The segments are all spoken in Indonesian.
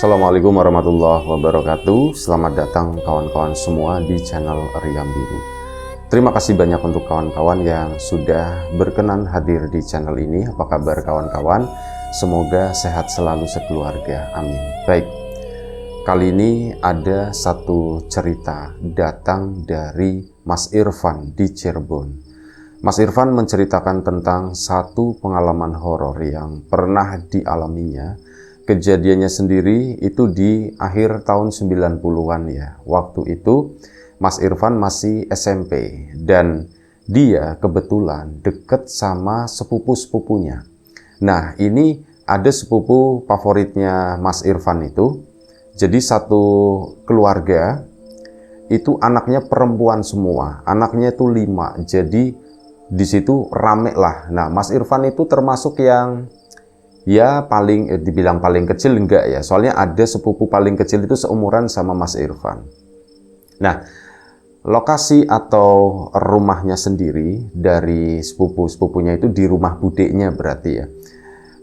Assalamualaikum warahmatullahi wabarakatuh. Selamat datang kawan-kawan semua di channel Riam Biru. Terima kasih banyak untuk kawan-kawan yang sudah berkenan hadir di channel ini. Apa kabar kawan-kawan? Semoga sehat selalu sekeluarga. Amin. Baik, kali ini ada satu cerita datang dari Mas Irfan di Cirebon. Mas Irfan menceritakan tentang satu pengalaman horor yang pernah dialaminya. Kejadiannya sendiri itu di akhir tahun 90-an ya. Waktu itu Mas Irfan masih SMP dan dia kebetulan deket sama sepupu-sepupunya. Nah, ini ada sepupu favoritnya Mas Irfan itu. Jadi satu keluarga itu anaknya perempuan semua. Anaknya itu 5. Jadi di situ rame lah. Nah, Mas Irfan itu termasuk yang ya dibilang paling kecil enggak ya, soalnya ada sepupu paling kecil itu seumuran sama Mas Irfan. Nah, lokasi atau rumahnya sendiri dari sepupu-sepupunya itu di rumah budeknya berarti ya.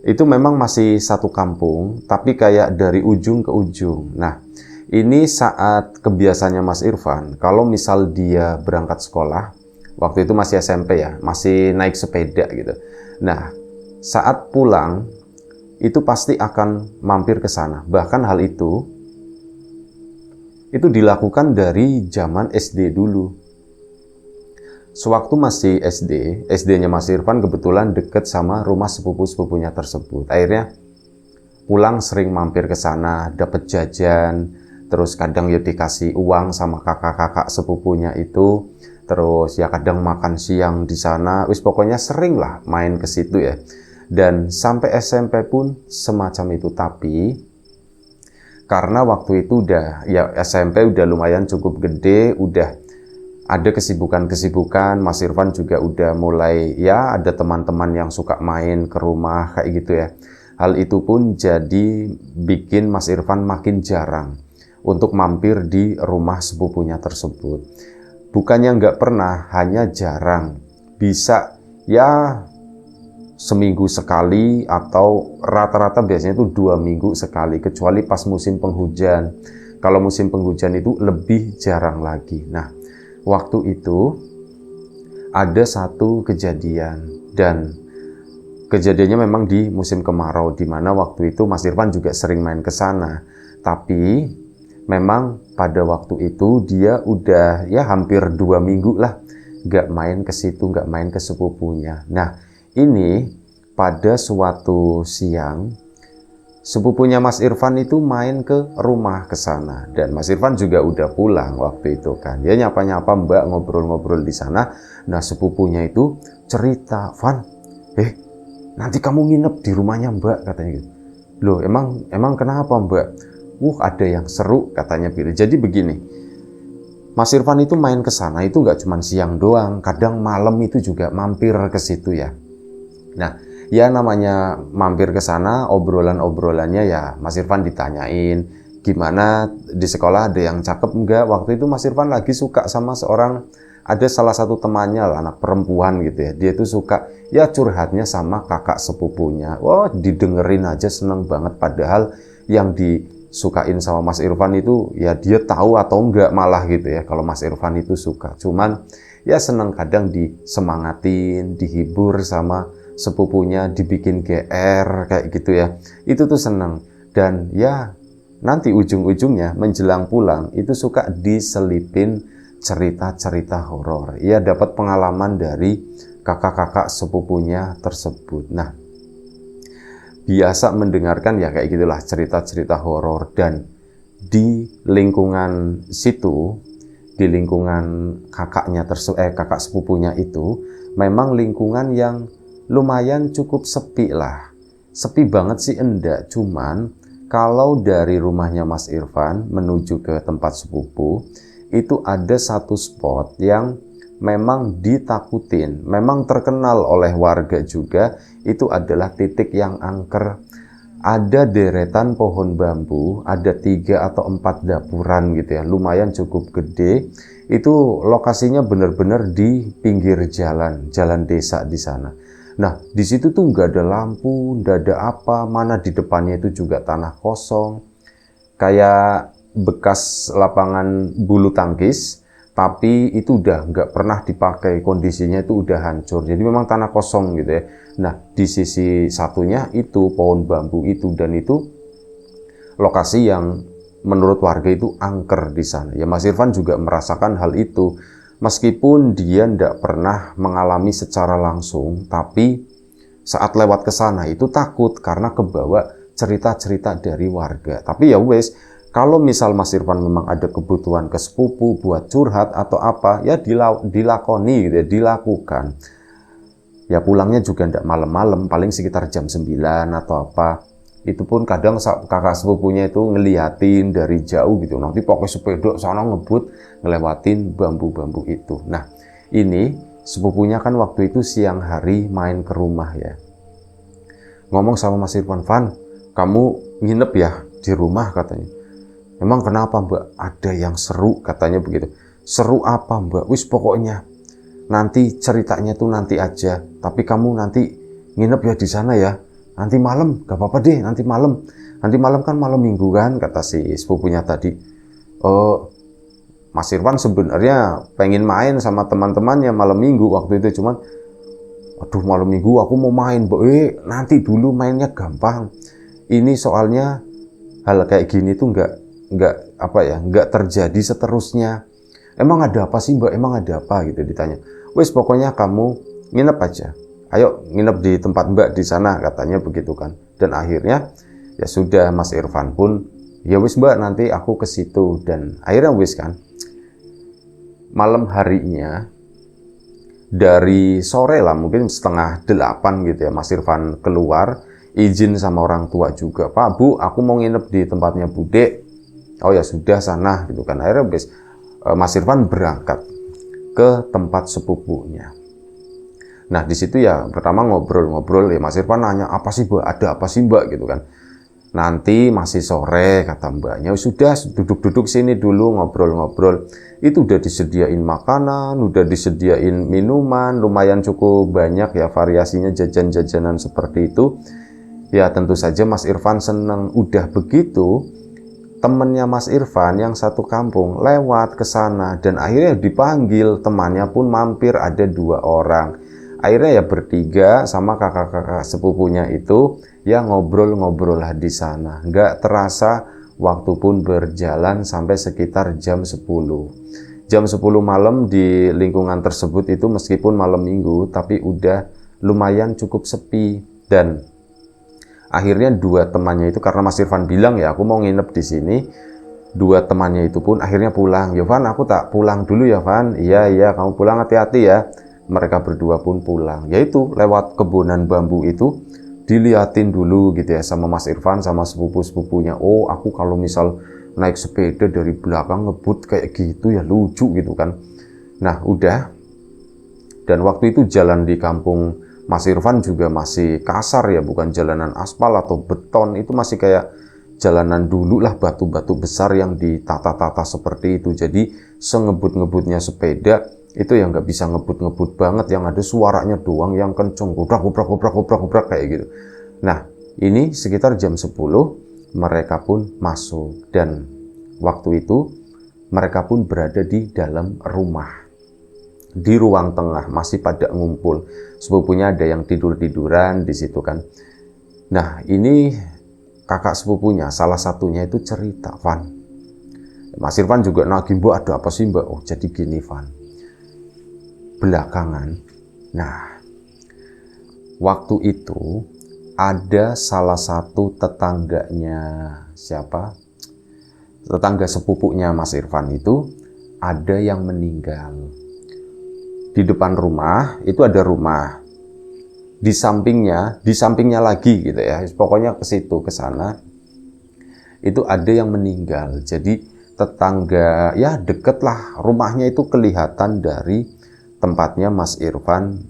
Itu memang masih satu kampung, tapi kayak dari ujung ke ujung. Nah, ini saat kebiasaannya Mas Irfan, kalau misal dia berangkat sekolah, waktu itu masih SMP ya, masih naik sepeda gitu. Nah, saat pulang, itu pasti akan mampir ke sana. Bahkan hal itu dilakukan dari zaman SD dulu. Sewaktu masih SD, SD-nya Mas Irfan kebetulan deket sama rumah sepupu-sepupunya tersebut. Akhirnya pulang sering mampir ke sana, dapat jajan, terus kadang ya dikasih uang sama kakak-kakak sepupunya itu, terus ya kadang makan siang di sana. Wis pokoknya sering lah main ke situ ya. Dan sampai SMP pun semacam itu. Tapi karena waktu itu udah ya SMP udah lumayan cukup gede, udah ada kesibukan-kesibukan, Mas Irfan juga udah mulai ya ada teman-teman yang suka main ke rumah kayak gitu ya. Hal itu pun jadi bikin Mas Irfan makin jarang untuk mampir di rumah sepupunya tersebut. Bukannya nggak pernah, hanya jarang. Bisa ya seminggu sekali atau rata-rata biasanya itu 2 minggu sekali, kecuali pas musim penghujan. Kalau musim penghujan itu lebih jarang lagi. Nah, waktu itu ada satu kejadian dan kejadiannya memang di musim kemarau, di mana waktu itu Mas Irfan juga sering main ke sana. Tapi memang pada waktu itu dia udah ya hampir 2 minggu lah nggak main ke situ, nggak main ke sepupunya. Nah, ini pada suatu siang sepupunya Mas Irfan itu main ke rumah ke sana dan Mas Irfan juga udah pulang waktu itu kan. Dia nyapa-nyapa Mbak, ngobrol-ngobrol di sana. Nah, sepupunya itu cerita, "Van, nanti kamu nginep di rumahnya Mbak," katanya gitu. "Loh, emang kenapa Mbak?" Ada yang seru," katanya. Jadi begini, Mas Irfan itu main ke sana itu nggak cuma siang doang, kadang malam itu juga mampir ke situ ya. Nah, ya namanya mampir ke sana, obrolan-obrolannya ya Mas Irfan ditanyain, "Gimana di sekolah, ada yang cakep enggak?" Waktu itu Mas Irfan lagi suka sama ada salah satu temannya lah, anak perempuan gitu ya. Dia tuh suka ya curhatnya sama kakak sepupunya. Wah, didengerin aja seneng banget, padahal yang disukain sama Mas Irfan itu ya dia tahu atau enggak malah gitu ya kalau Mas Irfan itu suka. Cuman ya seneng kadang disemangatin, dihibur sama sepupunya, dibikin GR kayak gitu ya. Itu tuh seneng. Dan ya nanti ujung-ujungnya menjelang pulang itu suka diselipin cerita-cerita horor. Ia dapat pengalaman dari kakak-kakak sepupunya tersebut. Nah, biasa mendengarkan ya kayak gitulah cerita-cerita horor. Dan di lingkungan situ, di lingkungan kakak sepupunya itu memang lingkungan yang lumayan cukup sepi lah. Sepi banget sih enggak, cuman kalau dari rumahnya Mas Irfan menuju ke tempat sepupu, itu ada satu spot yang memang ditakutin, memang terkenal oleh warga juga, itu adalah titik yang angker. Ada deretan pohon bambu, ada 3 atau 4 dapuran gitu ya, lumayan cukup gede. Itu lokasinya benar-benar di pinggir jalan desa di sana. Nah, di situ tuh nggak ada lampu, nggak ada apa, mana di depannya itu juga tanah kosong. kayak bekas lapangan bulu tangkis, tapi itu udah nggak pernah dipakai, kondisinya itu udah hancur. Jadi memang tanah kosong gitu ya. Nah, di sisi satunya itu pohon bambu itu, dan itu lokasi yang menurut warga itu angker di sana. Ya, Mas Irfan juga merasakan hal itu. Meskipun dia tidak pernah mengalami secara langsung, tapi saat lewat ke sana itu takut karena kebawa cerita-cerita dari warga. Tapi ya wes, kalau misal Mas Irfan memang ada kebutuhan ke sepupu buat curhat atau apa, ya dilakoni gitu ya, dilakukan. Ya pulangnya juga tidak malam-malam, paling sekitar jam 9 atau apa. Itu pun kadang kakak sepupunya itu ngeliatin dari jauh gitu. Nanti pakai sepeda sana ngebut ngelewatin bambu-bambu itu. Nah, ini sepupunya kan waktu itu siang hari main ke rumah ya. Ngomong sama Mas Irfan, "Van, kamu nginep ya di rumah?" katanya. "Emang kenapa, Mbak? Ada yang seru," katanya begitu. "Seru apa, Mbak?" "Wis pokoknya nanti ceritanya tuh nanti aja. Tapi kamu nanti nginep ya di sana ya. Nanti malam, gak apa-apa deh, nanti malam. Nanti malam kan malam minggu kan," kata si sepupunya tadi. Mas Irfan sebenarnya pengen main sama teman-temannya malam minggu waktu itu, cuman aduh malam minggu aku mau main, Mbak. Nanti dulu, mainnya gampang. Ini soalnya hal kayak gini tuh nggak terjadi seterusnya. "Emang ada apa sih, Mbak? Emang ada apa?" gitu ditanya. "Wes pokoknya kamu nginep aja. Ayo nginep di tempat Mbak di sana," katanya begitu kan. Dan akhirnya ya sudah, Mas Irfan pun ya wes Mbak, nanti aku ke situ. Dan akhirnya wes kan. Malam harinya dari sore lah, mungkin setengah 8 gitu ya, Mas Irfan keluar, izin sama orang tua juga. "Pak, Bu, aku mau nginep di tempatnya Bude." "Oh ya sudah, sana," gitu kan. Akhirnya Mas Irfan berangkat ke tempat sepupunya. Nah, di situ ya pertama ngobrol-ngobrol ya, Mas Irfan nanya, "Apa sih, Mbak? Ada apa sih, Mbak?" gitu kan. "Nanti masih sore," kata mbaknya. "Sudah, duduk-duduk sini dulu ngobrol-ngobrol." Itu udah disediain makanan, udah disediain minuman, lumayan cukup banyak ya variasinya, jajan-jajanan seperti itu. Ya tentu saja Mas Irfan senang. Udah begitu, temennya Mas Irfan yang satu kampung lewat ke sana dan akhirnya dipanggil, temannya pun mampir, ada 2 orang. Akhirnya ya bertiga sama kakak-kakak sepupunya itu ya ngobrol-ngobrol lah di sana. Nggak terasa waktu pun berjalan sampai sekitar jam 10. Jam 10 malam di lingkungan tersebut itu meskipun malam minggu tapi udah lumayan cukup sepi. Dan akhirnya 2 temannya itu, karena Mas Irfan bilang ya aku mau nginep di sini, 2 temannya itu pun akhirnya pulang. "Ya Van, aku tak pulang dulu ya Van." Iya, kamu pulang hati-hati ya." Mereka berdua pun pulang. Yaitu lewat kebunan bambu itu diliatin dulu gitu ya sama Mas Irfan sama sepupu-sepupunya. "Oh, aku kalau misal naik sepeda dari belakang ngebut kayak gitu ya lucu," gitu kan. Nah, udah. Dan waktu itu jalan di kampung Mas Irfan juga masih kasar ya, bukan jalanan aspal atau beton, itu masih kayak jalanan dulu lah, batu-batu besar yang ditata-tata seperti itu. Jadi sengebut-ngebutnya sepeda itu yang nggak bisa ngebut-ngebut banget, yang ada suaranya doang yang kenceng, gobrak kayak gitu. Nah, ini sekitar jam 10 mereka pun masuk, dan waktu itu mereka pun berada di dalam rumah. Di ruang tengah masih pada ngumpul. Sepupunya ada yang tidur-tiduran di situ kan. Nah, ini kakak sepupunya salah satunya itu cerita, "Van." Mas Irfan juga nagih, "Mbak, ada apa sih, Mbak?" "Oh, jadi gini, Van. Belakangan, nah, waktu itu ada salah satu tetangganya, tetangga sepupunya Mas Irfan itu ada yang meninggal. Di depan rumah itu ada rumah, di sampingnya lagi gitu ya, pokoknya ke situ, ke sana itu ada yang meninggal. Jadi tetangga ya deket lah rumahnya itu, kelihatan dari tempatnya Mas Irfan,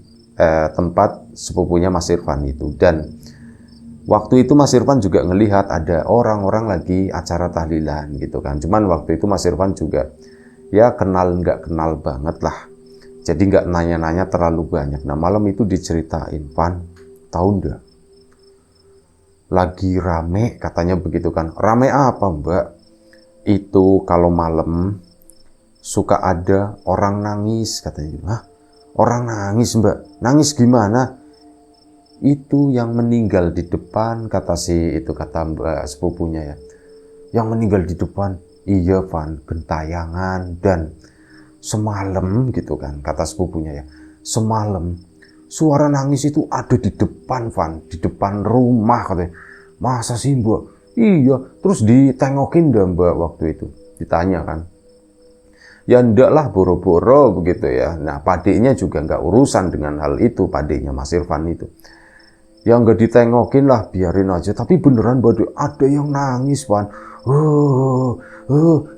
tempat sepupunya Mas Irfan itu. Dan waktu itu Mas Irfan juga ngelihat ada orang-orang lagi acara tahlilan gitu kan. Cuman waktu itu Mas Irfan juga ya kenal nggak kenal banget lah, jadi nggak nanya-nanya terlalu banyak. Nah, malam itu diceritain, "Van, tahu nggak? Lagi rame," katanya begitu kan. "Rame apa, Mbak?" itu kalau malam suka ada orang nangis katanya. Hah? Orang nangis mbak? Nangis gimana? Itu yang meninggal di depan, kata mbak sepupunya ya. Yang meninggal di depan, iya Van, gentayangan. Dan semalam gitu kan, kata sepupunya ya. Semalam suara nangis itu ada di depan Van, di depan rumah katanya. Masa sih mbak? Iya, terus ditengokin dah mbak waktu itu. Ditanya kan. Ya ndak lah, boro-boro begitu ya. Nah padeknya juga nggak urusan dengan hal itu, padeknya Mas Irfan itu. Ya nggak ditengokin lah, biarin aja. Tapi beneran badai ada yang nangis Van.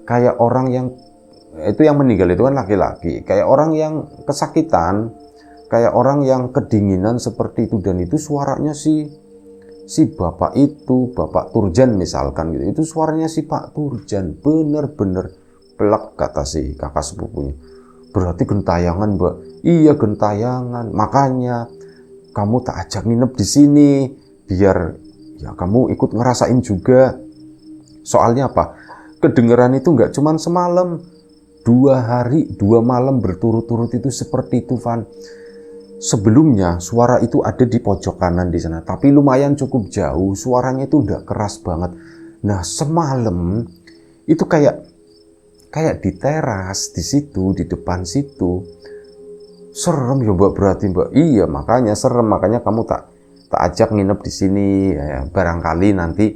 Kayak orang yang itu yang meninggal itu kan laki-laki. Kayak orang yang kesakitan, kayak orang yang kedinginan seperti itu. Dan itu suaranya si bapak itu, Bapak Turjan misalkan gitu. Itu suaranya si Pak Turjan, bener-bener pelak, kata si kakak sepupunya. Berarti gentayangan mbak? Iya gentayangan, makanya kamu tak ajak nginep di sini biar ya kamu ikut ngerasain juga. Soalnya apa? Kedengeran itu nggak cuman semalam, 2 hari 2 malam berturut-turut itu seperti itu Van. Sebelumnya suara itu ada di pojok kanan di sana, tapi lumayan cukup jauh, suaranya itu udah keras banget. Nah semalam itu kayak di teras di situ, di depan situ. Serem ya mbak, berarti mbak. Iya makanya serem, makanya kamu tak ajak nginep di sini ya, barangkali nanti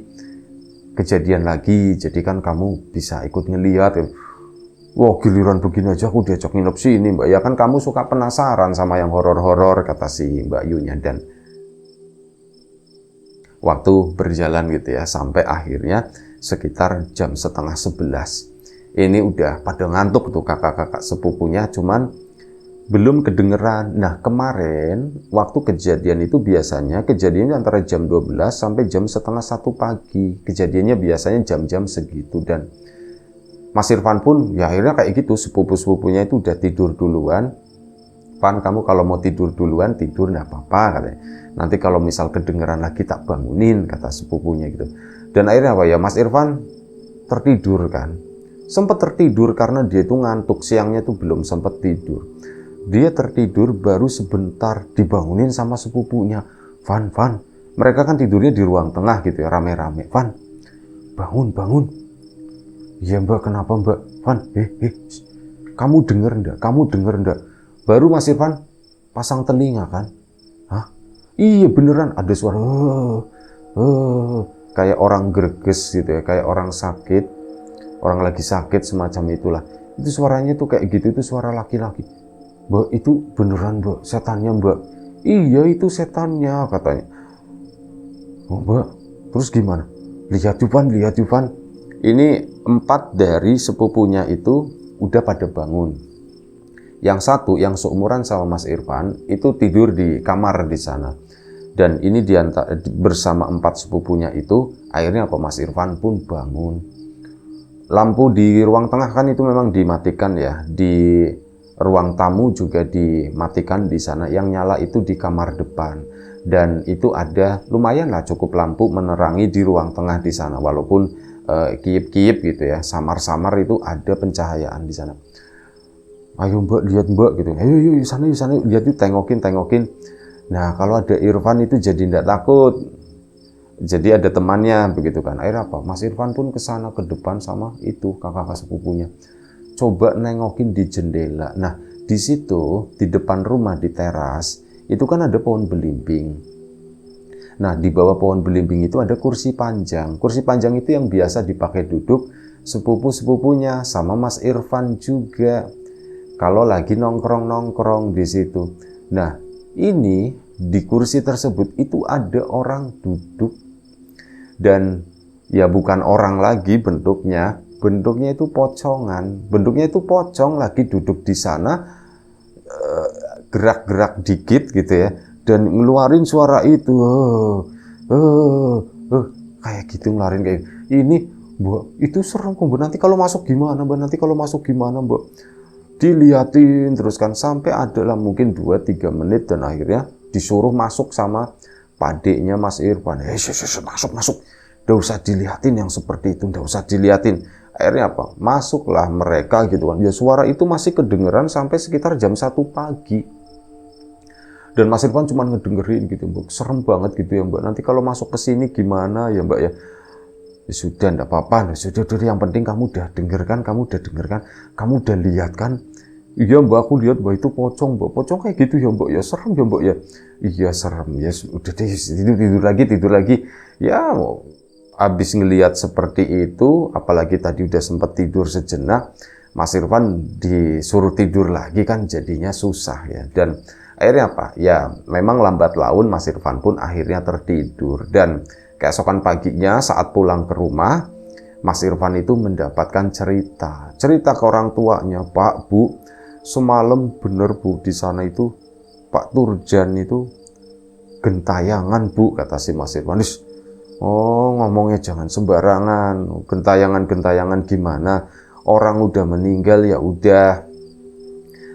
kejadian lagi, jadi kan kamu bisa ikut ngelihat ya. Wah giliran begini aja aku diajak nginep sini mbak, ya kan kamu suka penasaran sama yang horor-horor, kata si Mbak Yunya. Dan waktu berjalan gitu ya, sampai akhirnya sekitar jam 10:30 ini udah pada ngantuk tuh kakak-kakak sepupunya, cuman belum kedengeran. Nah kemarin waktu kejadian itu biasanya kejadiannya antara jam 12 sampai jam 12:30 pagi. Kejadiannya biasanya jam-jam segitu. Dan Mas Irfan pun ya akhirnya kayak gitu, sepupu-sepupunya itu udah tidur duluan. Van, kamu kalau mau tidur duluan tidur nggak apa-apa katanya. Nanti kalau misal kedengeran lagi tak bangunin, kata sepupunya gitu. Dan akhirnya apa ya, Mas Irfan tertidur kan. Sempat tertidur karena dia itu ngantuk, siangnya tuh belum sempat tidur. Dia tertidur baru sebentar dibangunin sama sepupunya. Van, mereka kan tidurnya di ruang tengah gitu ya, rame-rame. Van, bangun. Iya mbak, kenapa mbak? Van, kamu denger ndak? Baru Mas Irfan pasang telinga kan. Hah? Iya beneran ada suara kayak orang greges gitu ya, kayak orang sakit, orang lagi sakit semacam itulah. Itu suaranya tuh kayak gitu, itu suara laki-laki. Mbak, itu beneran mbak, setannya mbak. Iya itu setannya katanya. Oh mbak, terus gimana? Lihat Yuvan. Ini 4 dari sepupunya itu udah pada bangun. Yang satu yang seumuran sama Mas Irfan itu tidur di kamar di sana. Dan ini bersama 4 sepupunya itu, akhirnya apa, Mas Irfan pun bangun. Lampu di ruang tengah kan itu memang dimatikan ya. Di ruang tamu juga dimatikan di sana. Yang nyala itu di kamar depan. Dan itu ada lumayan lah cukup lampu menerangi di ruang tengah di sana. Walaupun kiyip-kiyip gitu ya, samar-samar itu ada pencahayaan di sana. Ayo mbak, lihat mbak gitu. Ayo sana lihat yuk, tengokin. Nah kalau ada Irfan itu jadi tidak takut. Jadi ada temannya begitu kan. Akhirnya apa? Mas Irfan pun kesana ke depan sama itu kakak sepupunya. Coba nengokin di jendela. Nah di situ di depan rumah di teras itu kan ada pohon belimbing. Nah di bawah pohon belimbing itu ada kursi panjang. Kursi panjang itu yang biasa dipakai duduk sepupu-sepupunya sama Mas Irfan juga kalau lagi nongkrong di situ. Nah ini di kursi tersebut itu ada orang duduk. Dan ya bukan orang lagi bentuknya itu pocongan. Bentuknya itu pocong lagi duduk di sana, gerak-gerak dikit gitu ya, dan ngeluarin suara itu kayak gitu, ngeluarin kayak ini. Mbak, itu serem kok mbak, nanti kalau masuk gimana mbak? Diliatin terus kan sampai adalah mungkin 2-3 menit dan akhirnya disuruh masuk sama padeknya Mas Irfan. Masuk, nggak usah diliatin yang seperti itu, nggak usah diliatin. Akhirnya apa? Masuklah mereka gitu kan. Ya suara itu masih kedengeran sampai sekitar jam 1 pagi. Dan Mas Irfan cuma ngedengerin gitu, Mbak. Serem banget gitu ya, Mbak. Nanti kalau masuk ke sini gimana ya, Mbak ya? Ya sudah, enggak apa-apa. Sudah, yang penting kamu udah dengarkan, kamu udah lihat kan? Iya, Mbak, aku lihat, Mbak, itu pocong, Mbak. Pocong kayak gitu ya, Mbak. Ya serem ya, Mbak ya. Iya, serem. Ya udah deh, tidur lagi. Ya, habis ngelihat seperti itu, apalagi tadi udah sempat tidur sejenak, Mas Irfan disuruh tidur lagi kan jadinya susah ya. Dan akhirnya apa? Ya memang lambat laun Mas Irfan pun akhirnya tertidur. Dan keesokan paginya saat pulang ke rumah, Mas Irfan itu mendapatkan cerita ke orang tuanya, Pak, Bu, semalam bener Bu, di sana itu Pak Turjan itu gentayangan Bu, kata si Mas Irfan. Oh, ngomongnya jangan sembarangan. Gentayangan gimana? Orang udah meninggal ya udah.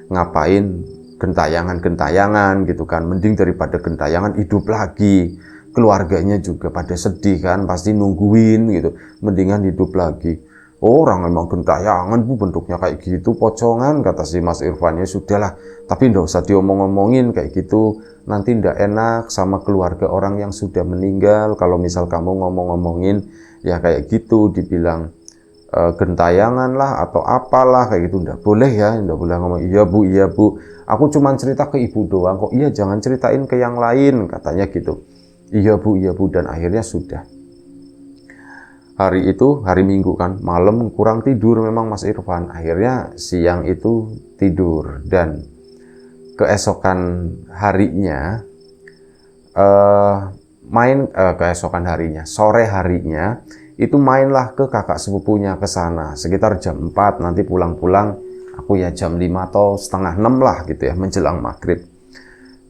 Ngapain gentayangan gitu kan? Mending daripada gentayangan hidup lagi. Keluarganya juga pada sedih kan, pasti nungguin gitu. Mendingan hidup lagi. Orang memang gentayangan Bu, bentuknya kayak gitu, pocongan, kata si Mas Irfan. Ya sudahlah, tapi nggak usah diomong-omongin kayak gitu, nanti ndak enak sama keluarga orang yang sudah meninggal. Kalau misal kamu ngomong-ngomongin ya kayak gitu, dibilang gentayangan lah atau apalah kayak gitu, ndak boleh ya, ndak boleh ngomong iya Bu, aku cuma cerita ke ibu doang kok. Iya, jangan ceritain ke yang lain, katanya gitu. Iya Bu, dan akhirnya sudah. Hari itu hari Minggu kan, malam kurang tidur memang Mas Irfan. Akhirnya siang itu tidur, dan keesokan harinya sore harinya itu mainlah ke kakak sepupunya ke sana sekitar jam 4, nanti pulang-pulang aku ya jam 5 atau setengah 6 lah gitu ya, menjelang maghrib.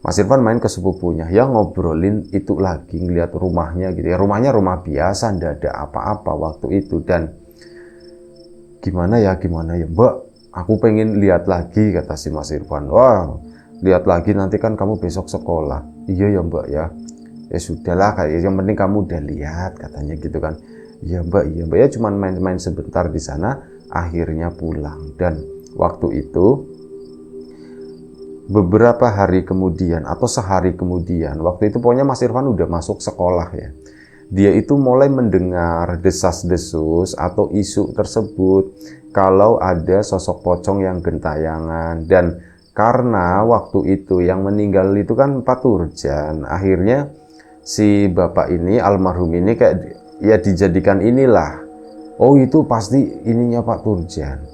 Mas Irfan main ke sepupunya, ya ngobrolin itu lagi, ngeliat rumahnya gitu ya. Rumahnya rumah biasa, ndak ada apa-apa waktu itu. Dan gimana ya Mbak, aku pengen lihat lagi, kata si Mas Irfan. Wah, lihat lagi nanti kan kamu besok sekolah. Iya ya Mbak ya. Ya sudahlah, kayak yang penting kamu udah lihat, katanya gitu kan. Iya Mbak ya, cuman main-main sebentar di sana, akhirnya pulang. Dan waktu itu beberapa hari kemudian atau sehari kemudian, waktu itu pokoknya Mas Irfan udah masuk sekolah ya. Dia itu mulai mendengar desas-desus atau isu tersebut kalau ada sosok pocong yang gentayangan. Dan karena waktu itu yang meninggal itu kan Pak Turjan, akhirnya si bapak ini, almarhum ini, kayak ya dijadikan inilah, oh itu pasti ininya Pak Turjan.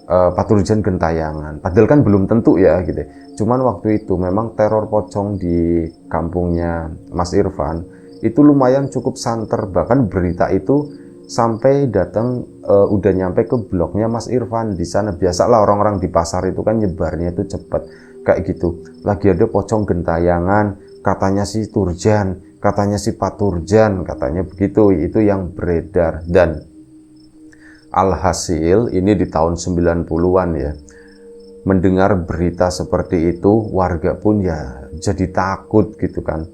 Pak Turjan gentayangan, padahal kan belum tentu ya gitu. Cuman waktu itu memang teror pocong di kampungnya Mas Irfan itu lumayan cukup santer, bahkan berita itu sampai datang udah nyampe ke blognya Mas Irfan di sana. Biasalah orang-orang di pasar itu kan nyebarnya itu cepet kayak gitu. Lagi ada pocong gentayangan, katanya si Turjan, katanya si Pak Turjan, katanya begitu, itu yang beredar. Dan alhasil ini di tahun 90-an ya, mendengar berita seperti itu, warga pun ya jadi takut gitu kan.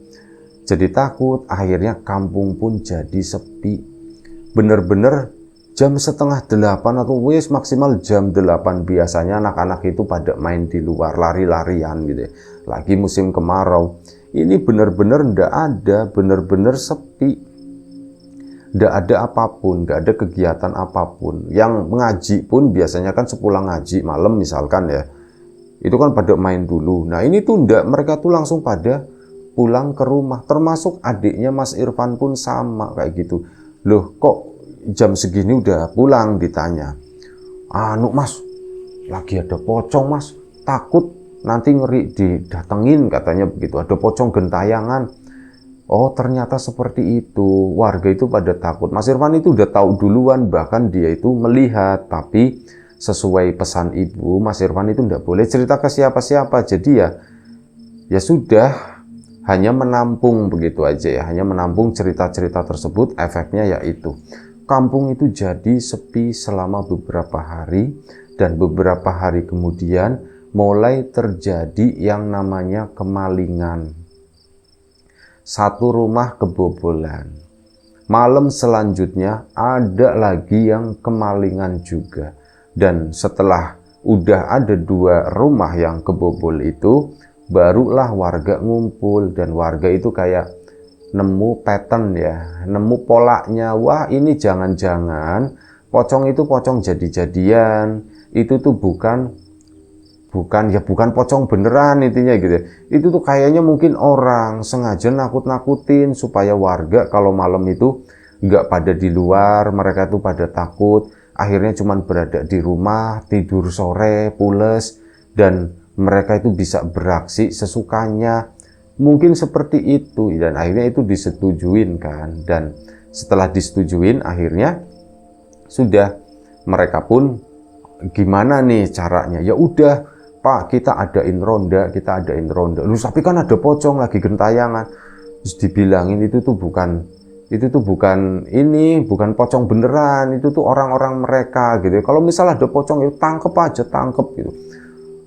Jadi takut, akhirnya kampung pun jadi sepi. Bener-bener jam setengah 8 atau wis maksimal jam 8 biasanya anak-anak itu pada main di luar, lari-larian gitu ya. Lagi musim kemarau. Ini bener-bener ndak ada, bener-bener sepi. Nggak ada apapun, nggak ada kegiatan apapun. Yang mengaji pun biasanya kan sepulang ngaji malam misalkan ya, itu kan pada main dulu. Nah ini tuh nggak, mereka tuh langsung pada pulang ke rumah. Termasuk adiknya Mas Irfan pun sama kayak gitu. Loh kok jam segini udah pulang, ditanya. Anu Mas, lagi ada pocong Mas, takut nanti ngeri didatengin, katanya begitu. Ada pocong gentayangan. Oh ternyata seperti itu, warga itu pada takut. Mas Irfan itu udah tahu duluan, bahkan dia itu melihat, tapi sesuai pesan ibu, Mas Irfan itu tidak boleh cerita ke siapa-siapa. Jadi ya sudah, hanya menampung begitu aja ya, hanya menampung cerita-cerita tersebut. Efeknya yaitu kampung itu jadi sepi selama beberapa hari, dan beberapa hari kemudian mulai terjadi yang namanya kemalingan. Satu rumah kebobolan. Malam selanjutnya ada lagi yang kemalingan juga. Dan setelah udah ada 2 rumah yang kebobol itu, barulah warga ngumpul. Dan warga itu kayak nemu pattern ya, nemu polanya. Wah, ini jangan-jangan pocong itu pocong jadi-jadian. Itu tuh bukan pocong beneran intinya gitu ya. Itu tuh kayaknya mungkin orang sengaja nakut-nakutin supaya warga kalau malam itu nggak pada di luar, mereka tuh pada takut, akhirnya cuman berada di rumah, tidur sore, pules, dan mereka itu bisa beraksi sesukanya. Mungkin seperti itu, dan akhirnya itu disetujuin kan. Dan setelah disetujuin akhirnya sudah, mereka pun gimana nih caranya? Ya udah, Pak, kita adain ronda. Lu, tapi kan ada pocong lagi gentayangan. Terus dibilangin itu tuh bukan pocong beneran, itu tuh orang-orang mereka gitu. Kalau misalnya ada pocong itu tangkep gitu.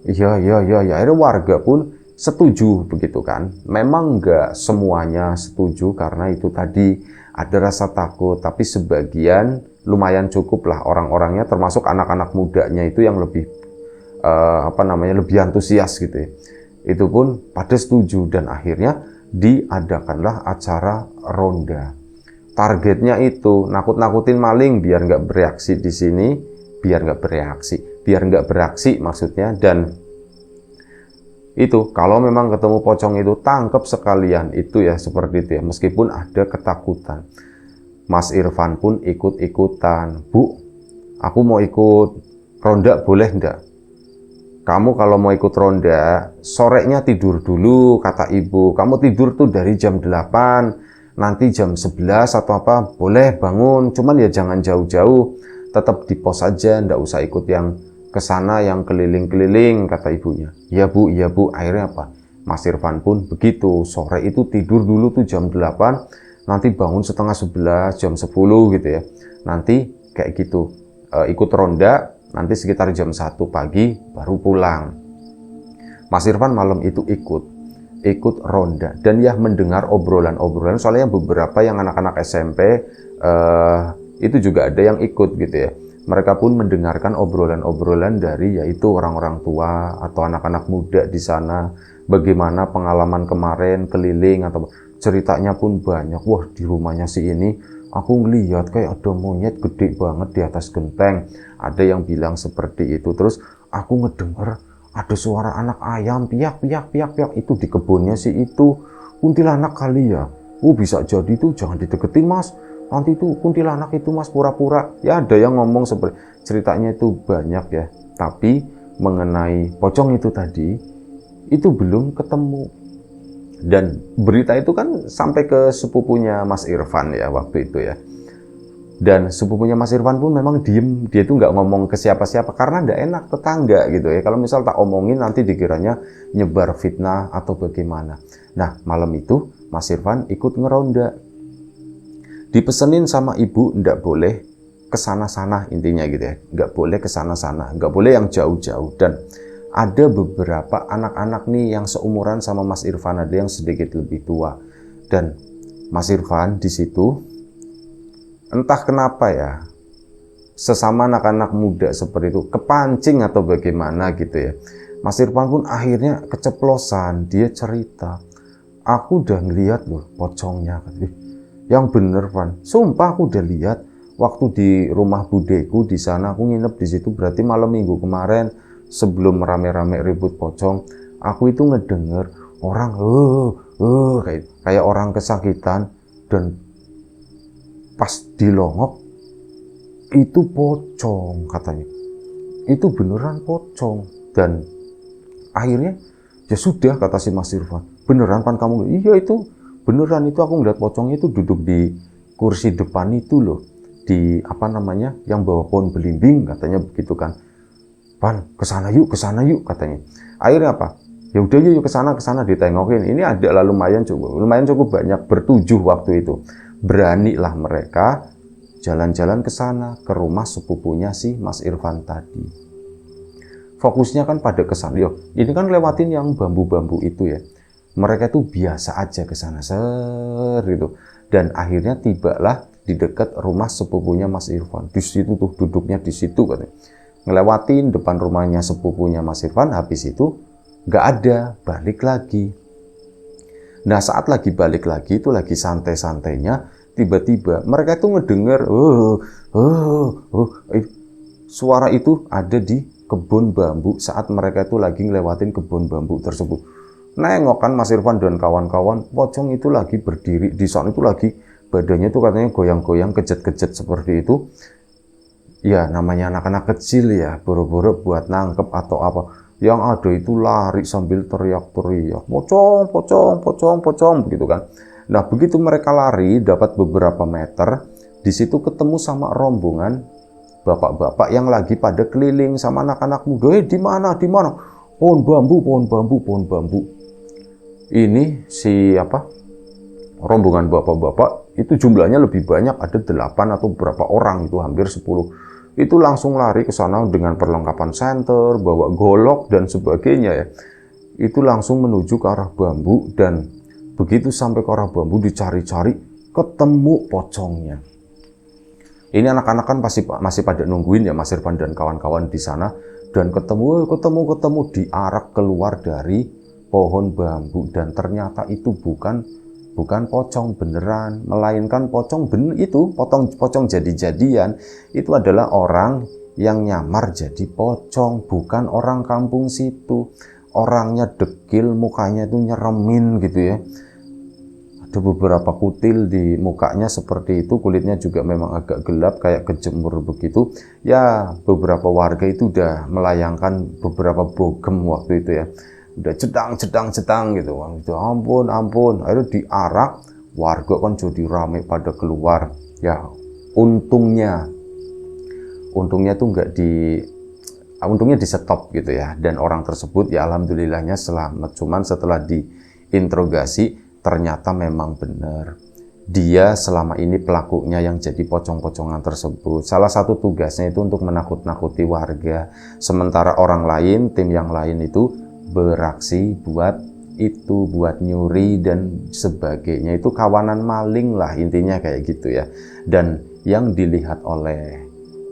Iya. Akhirnya warga pun setuju begitu kan. Memang nggak semuanya setuju karena itu tadi ada rasa takut, tapi sebagian lumayan cukup lah orang-orangnya, termasuk anak-anak mudanya itu yang lebih lebih antusias gitu ya. Itu pun pada setuju dan akhirnya diadakanlah acara ronda. Targetnya itu nakut-nakutin maling biar nggak bereaksi di sini, biar nggak beraksi maksudnya. Dan itu kalau memang ketemu pocong itu tangkep sekalian, itu ya seperti itu ya. Meskipun ada ketakutan, Mas Irfan pun ikut-ikutan. Bu, aku mau ikut ronda, boleh enggak? Kamu kalau mau ikut ronda, sorenya tidur dulu, kata ibu. Kamu tidur tuh dari jam 8, nanti jam 11 atau apa, boleh bangun. Cuman ya jangan jauh-jauh, tetap di pos aja, ndak usah ikut yang kesana, yang keliling-keliling, kata ibunya. Iya bu, akhirnya apa? Mas Irfan pun begitu, sore itu tidur dulu tuh jam 8, nanti bangun setengah 11, jam 10 gitu ya. Nanti kayak gitu, ikut ronda, nanti sekitar jam 1 pagi baru pulang. Mas Irfan malam itu ikut ronda dan ya mendengar obrolan-obrolan, soalnya beberapa yang anak-anak SMP itu juga ada yang ikut gitu ya. Mereka pun mendengarkan obrolan-obrolan dari yaitu orang-orang tua atau anak-anak muda di sana, bagaimana pengalaman kemarin keliling atau ceritanya pun banyak. Wah, di rumahnya si ini aku ngeliat kayak ada monyet gede banget di atas genteng. Ada yang bilang seperti itu. Terus aku ngedenger ada suara anak ayam piak. Itu di kebunnya sih itu. Kuntilanak kali ya. Bisa jadi tuh, jangan dideketin mas. Nanti tuh kuntilanak itu mas, pura-pura. Ya ada yang ngomong seperti, ceritanya itu banyak ya. Tapi mengenai pocong itu tadi, itu belum ketemu. Dan berita itu kan sampai ke sepupunya Mas Irfan ya waktu itu ya. Dan sepupunya Mas Irfan pun memang diem, dia tuh nggak ngomong ke siapa-siapa karena nggak enak tetangga gitu ya. Kalau misal tak omongin nanti dikiranya nyebar fitnah atau bagaimana. Nah malam itu Mas Irfan ikut ngeronda. Dipesenin sama ibu nggak boleh kesana-sana intinya gitu ya. Nggak boleh kesana-sana, nggak boleh yang jauh-jauh. Dan ada beberapa anak-anak nih yang seumuran sama Mas Irfan, ada yang sedikit lebih tua. Dan Mas Irfan di situ entah kenapa ya, sesama anak-anak muda seperti itu kepancing atau bagaimana gitu ya. Mas Irfan pun akhirnya keceplosan, dia cerita, aku udah ngeliat loh pocongnya. Yang bener Van, sumpah aku udah lihat waktu di rumah budeku di sana, aku nginep di situ, berarti malam minggu kemarin sebelum rame-rame ribut pocong, aku itu ngedenger orang kayak orang kesakitan, dan pas dilongok itu pocong katanya. Itu beneran pocong. Dan akhirnya ya sudah, kata si Mas Irfan, beneran Pan kamu? Iya itu beneran, itu aku ngeliat pocongnya itu duduk di kursi depan itu loh, di apa namanya yang bawa pohon belimbing katanya begitu kan. Pan kesana yuk katanya. Akhirnya apa? Ya udah yuk kesana ditengokin. Ini ada lah lumayan cukup banyak, bertujuh waktu itu. Beranilah mereka jalan-jalan ke sana, ke rumah sepupunya si Mas Irfan tadi. Fokusnya kan pada kesana. Yo, ini kan lewatin yang bambu-bambu itu ya. Mereka tuh biasa aja ke sana gitu. Dan akhirnya tibalah di dekat rumah sepupunya Mas Irfan. Di situ tuh duduknya di situ katanya. Ngelewatin depan rumahnya sepupunya Mas Irfan, habis itu nggak ada, balik lagi. Nah saat lagi balik lagi itu lagi santai-santainya, tiba-tiba mereka itu ngedenger suara itu ada di kebun bambu saat mereka itu lagi ngelewatin kebun bambu tersebut. Nengok kan Mas Irfan dan kawan-kawan, pocong itu lagi berdiri di sana itu lagi, badannya itu katanya goyang-goyang, kejet-kejet seperti itu. Ya namanya anak-anak kecil ya, boro-boro buat nangkep atau apa. Yang ada itu lari sambil teriak-teriak, pocong, pocong, pocong, pocong, begitu kan. Nah begitu mereka lari, dapat beberapa meter, di situ ketemu sama rombongan bapak-bapak yang lagi pada keliling sama anak-anak muda. Di mana, di mana? Pohon bambu, pohon bambu, pohon bambu. Ini rombongan bapak-bapak itu jumlahnya lebih banyak, ada 8 atau berapa orang, itu hampir 10. Itu langsung lari ke sana dengan perlengkapan senter, bawa golok dan sebagainya ya. Itu langsung menuju ke arah bambu, dan begitu sampai ke arah bambu dicari-cari, ketemu pocongnya. Ini anak-anak kan masih pada nungguin ya Mas Irfan dan kawan-kawan di sana, dan ketemu diarak keluar dari pohon bambu, dan ternyata itu bukan pocong beneran, melainkan pocong jadi-jadian. Itu adalah orang yang nyamar jadi pocong, bukan orang kampung situ. Orangnya dekil, mukanya itu nyeremin gitu ya. Ada beberapa kutil di mukanya seperti itu, kulitnya juga memang agak gelap kayak kejemur begitu. Ya beberapa warga itu udah melayangkan beberapa bogem waktu itu ya. Udah cedang gitu. Ampun, akhirnya diarak, warga kan jadi rame pada keluar. Ya, untungnya tuh untungnya di stop gitu ya. Dan orang tersebut ya alhamdulillahnya selamat. Cuman setelah diinterogasi, ternyata memang benar. Dia selama ini pelakunya yang jadi pocong-pocongan tersebut. Salah satu tugasnya itu untuk menakut-nakuti warga. Sementara orang lain, tim yang lain itu beraksi buat nyuri dan sebagainya. Itu kawanan maling lah intinya kayak gitu ya. Dan yang dilihat oleh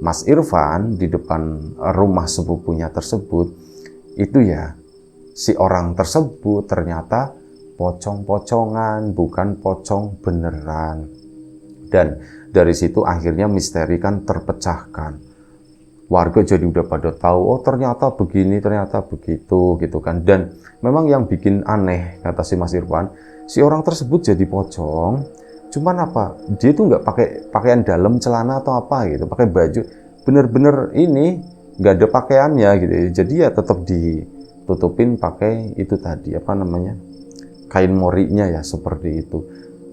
Mas Irfan di depan rumah sepupunya tersebut itu ya, si orang tersebut ternyata pocong-pocongan, bukan pocong beneran. Dan dari situ akhirnya misteri kan terpecahkan. Warga jadi udah pada tahu, oh ternyata begini, ternyata begitu gitu kan. Dan memang yang bikin aneh, kata si Mas Irfan, si orang tersebut jadi pocong, cuman apa, dia tuh nggak pakai pakaian dalam, celana atau apa gitu, pakai baju bener-bener ini nggak ada pakaiannya gitu. Jadi ya tetap ditutupin pakai itu tadi apa namanya, kain morinya ya, seperti itu.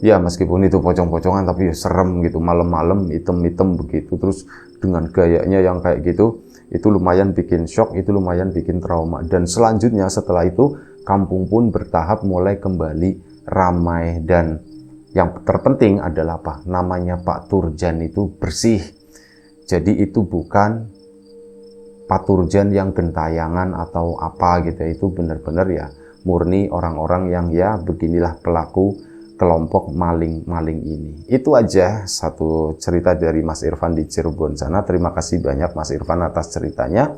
Ya meskipun itu pocong-pocongan tapi ya serem gitu, malam-malam hitam-hitam begitu, terus dengan gayanya yang kayak gitu, itu lumayan bikin shock, itu lumayan bikin trauma. Dan selanjutnya setelah itu kampung pun bertahap mulai kembali ramai, dan yang terpenting adalah apa? Namanya Pak Turjan itu bersih. Jadi itu bukan Pak Turjan yang gentayangan atau apa gitu, itu benar-benar ya murni orang-orang yang ya beginilah pelaku kelompok maling-maling ini. Itu aja satu cerita dari Mas Irfan di Cirebon sana. Terima kasih banyak Mas Irfan atas ceritanya.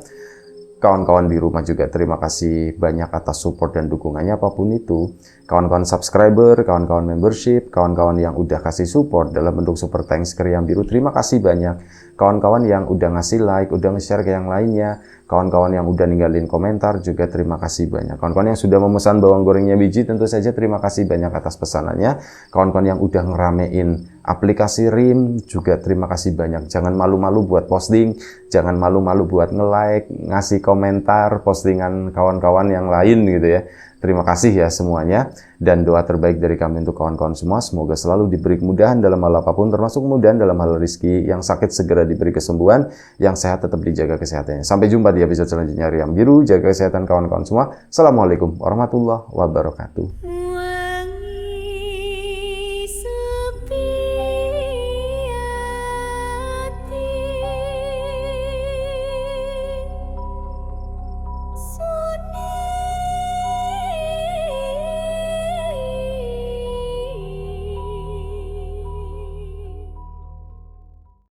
Kawan-kawan di rumah juga terima kasih banyak atas support dan dukungannya apapun itu. Kawan-kawan subscriber, kawan-kawan membership, kawan-kawan yang udah kasih support dalam bentuk super thanks ke Riam Biru, terima kasih banyak. Kawan-kawan yang udah ngasih like, udah nge-share ke yang lainnya, kawan-kawan yang udah ninggalin komentar juga terima kasih banyak. Kawan-kawan yang sudah memesan bawang gorengnya biji tentu saja terima kasih banyak atas pesanannya. Kawan-kawan yang udah ngeramein aplikasi RIM juga terima kasih banyak. Jangan malu-malu buat posting, jangan malu-malu buat nge-like, ngasih komentar postingan kawan-kawan yang lain gitu ya. Terima kasih ya semuanya, dan doa terbaik dari kami untuk kawan-kawan semua, semoga selalu diberi kemudahan dalam hal apapun, termasuk kemudahan dalam hal rezeki, yang sakit segera diberi kesembuhan, yang sehat tetap dijaga kesehatannya. Sampai jumpa di episode selanjutnya Riam Biru, jaga kesehatan kawan-kawan semua. Assalamualaikum warahmatullahi wabarakatuh.